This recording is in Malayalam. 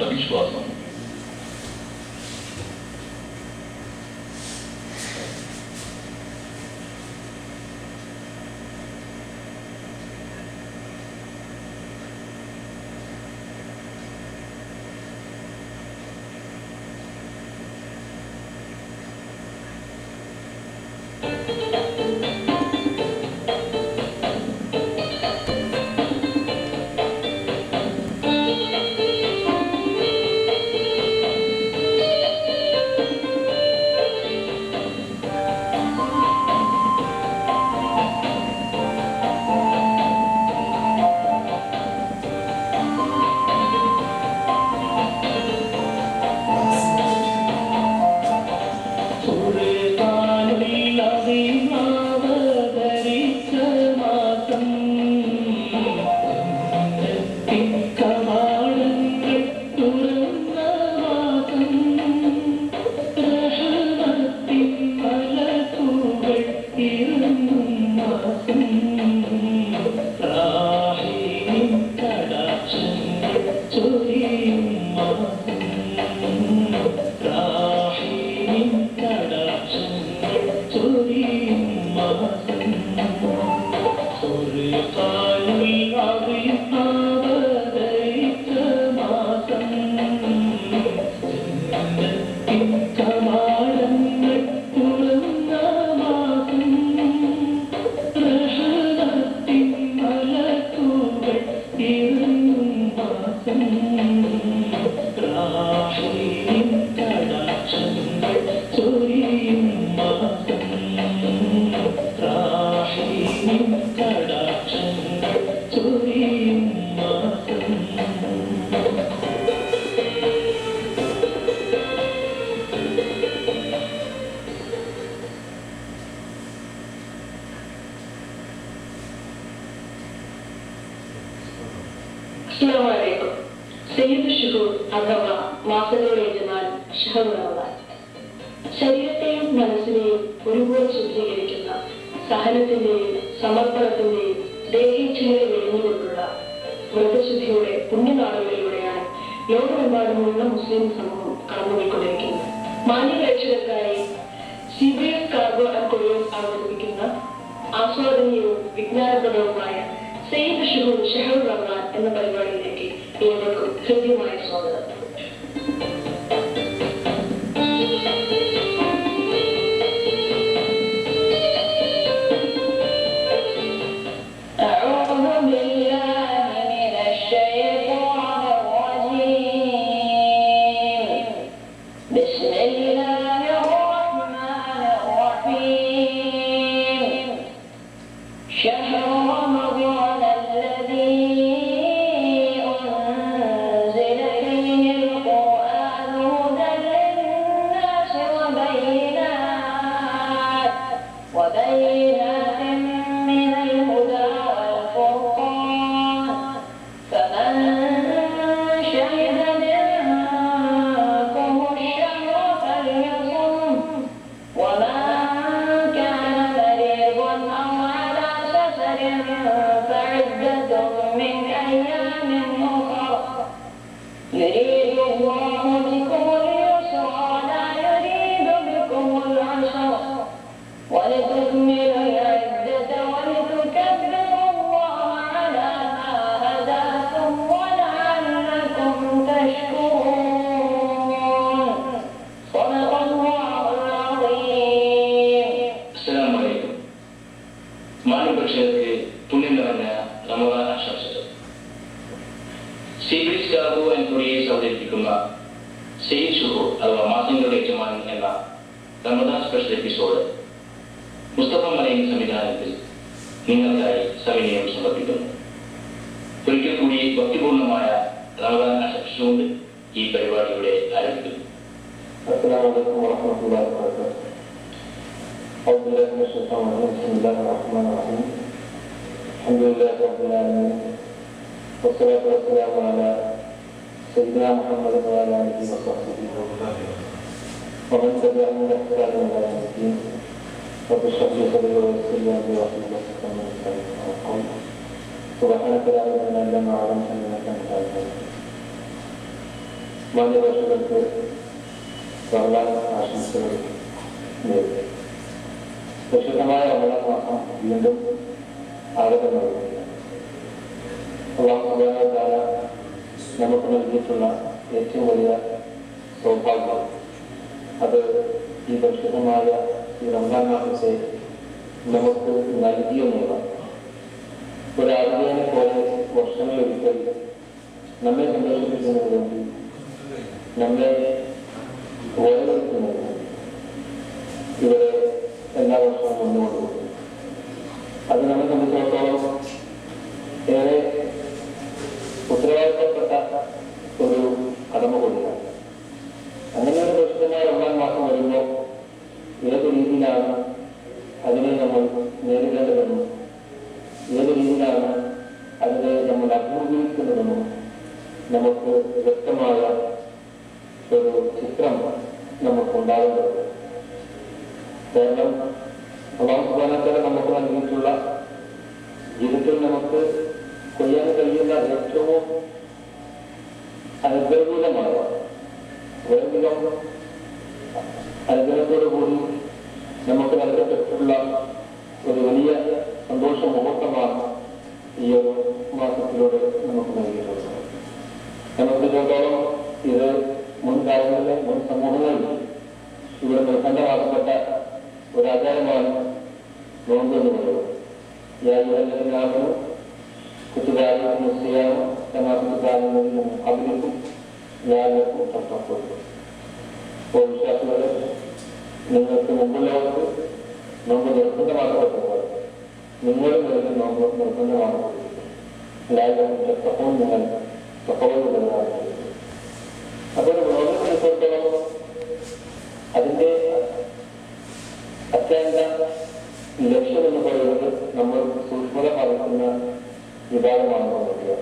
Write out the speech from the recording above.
യഥാർത്ഥ വിശ്വാസം. ശരീരത്തെയും മനസ്സിനെയും ഒരുപോലെ ശുദ്ധീകരിക്കുന്ന സഹനത്തിന്റെയും സമർപ്പണത്തിന്റെയും ദേഹീച്ഛയെ വെടിഞ്ഞുകൊണ്ടുള്ള വ്രതശുദ്ധിയുടെ പുണ്യനാളുകളിലൂടെയാണ് ലോകമെമ്പാടുമുള്ള മുസ്ലിം സമൂഹം കടന്നുപോയിക്കൊണ്ടിരിക്കുന്നത്. മാന്യപ്രേക്ഷകർക്കായി സിബിഎസ് കാർഗോ ആൻഡ് കൊറിയർ അവതരിപ്പിക്കുന്ന ആസ്വാദനീയവും വിജ്ഞാനപ്രദവുമായ സയ്യിദ് ഷുഹൂർ ഷഹറുർ റമദാൻ എന്ന പരിപാടിയിലേക്ക് ഏവർക്കും ഹൃദ്യമായ സ്വാഗതം. സയ്യിദ് ഷുഹൂർ അഥവാ മാസങ്ങളുടെ യജമാനൻ എന്ന റമദാൻ സ്പെഷ്യൽ എപ്പിസോഡ് മുസ്തഫ മലയിൻ സംവിധാനത്തിൽ നിങ്ങൾക്കായി സവിനയം സമർപ്പിക്കുന്നു. ഒരിക്കൽ കൂടി ഭക്തിപൂർണമായ റമദാൻ ആശംസിച്ചുകൊണ്ട് ഈ പരിപാടിയുടെ ആരംഭിക്കുന്നു. السلام عليكم ورحمة الله وبركاته. أعوذ بالله من الشيطان الرجيم. بسم الله الرحمن الرحيم. الحمد لله رب العالمين والصلاة والسلام على سيدنا محمد وعلى آله وصحبه ومن تبعهم بإحسان إلى يوم الدين. رب اشرح لي صدري ويسر لي أمري واحلل عقدة من لساني يفقهوا قولي. سبحانك لا علم لنا إلا ما علمتنا إنك أنت العليم الحكيم. മാന്യഭാഷകൾക്ക് റമദാൻ ആശംസകൾ നേരുന്നു. പരിശുദ്ധമായ റമദാൻ മാസം വീണ്ടും ആഗതമാകുകയാണ്. അല്ലാഹു സുബ്ഹാനഹു വ തആല നമുക്ക് നൽകിയിട്ടുള്ള ഏറ്റവും വലിയ സൗഭാഗ്യം അത് ഈ പരിശുദ്ധമായ ഈ റമദാൻ മാസത്തെ നമുക്ക് നൽകിയെന്നുള്ളതാണ്. ഒരാളുകളെ പോലെ വർഷങ്ങളൊരിക്കൽ നമ്മെ സന്തോഷിപ്പിക്കുന്നതിന് വേണ്ടി, നമ്മെ ഓരോരുത്തരും ഇവരെ എല്ലാ വർഷവും മുന്നോട്ട് പോകും. അത് നമ്മെ സംബന്ധിച്ചിടത്തോളം ഏറെ ഉത്തരവാദിത്തപ്പെട്ട ഒരു കടമ കൂടിയാണ്. അങ്ങനെ ഒരു പരിശുദ്ധമായ റമദാൻ മാസം വരുമ്പോൾ ഏത് രീതിയിലാണ് അതിനെ നമ്മൾ നേരിടേണ്ടതെന്നും ഏത് രീതിയിലാണ് അതിനെ നമ്മൾ അഭിമുഖീകരിക്കുന്നതെന്നും നമുക്ക് വ്യക്തമായ ഒരു ചിത്രം നമുക്കുണ്ടാകുന്നത്. കാരണം അല്ലാഹു സുബ്ഹാനഹു വ തആല നമുക്ക് നൽകിയിട്ടുള്ള ജീവിതത്തിൽ നമുക്ക് കൊയ്യാൻ കഴിയുന്ന ഏറ്റവും അനുഗ്രഹീതമായ ഏതെങ്കിലും അനുഗ്രഹത്തോടു കൂടി നമുക്ക് നൽകപ്പെട്ടിട്ടുള്ള ഒരു വലിയ സന്തോഷ മുഹൂർത്തമാണ് ഈ ഒരു മാസത്തിലൂടെ നമുക്ക് നൽകിയിട്ടുള്ളത്. നമുക്ക് ഇതോടോളം ഇത് മുൻകാലങ്ങളിലെ മുൻ സമൂഹങ്ങളിൽ ഇവിടെ നിർബന്ധമാക്കപ്പെട്ട ഒരു ആചാരമാണ് നോമ്പ് എന്ന് പറയുന്നത്. യാതൊരു കുറ്റുകാരും മുസ്ലിയാനും സമാപിക്കാനും അഭിനയിക്കും യാതൊരു തത്വപ്പെടും. അപ്പോൾ വിശ്വാസികളെ, നിങ്ങൾക്ക് മുമ്പുള്ളവർക്ക് നോമ്പ് നിർബന്ധമാക്കപ്പെട്ടപ്പോൾ നിങ്ങളും വരുന്ന നോമ്പ് നിർബന്ധമാക്കപ്പെട്ടിരിക്കും. എല്ലാവരും തത്വവും നിങ്ങൾ തത്വവും വരുന്നതാണ്. അപ്പോൾ നോമ്പ് സംബന്ധിച്ചിടത്തോളം അതിന്റെ അത്യന്ത ലക്ഷ്യം എന്ന് പറയുന്നത് നമ്മൾ സൂക്ഷ്മത പാലിക്കുന്ന വിഭാഗമാണെന്ന് പറയുക.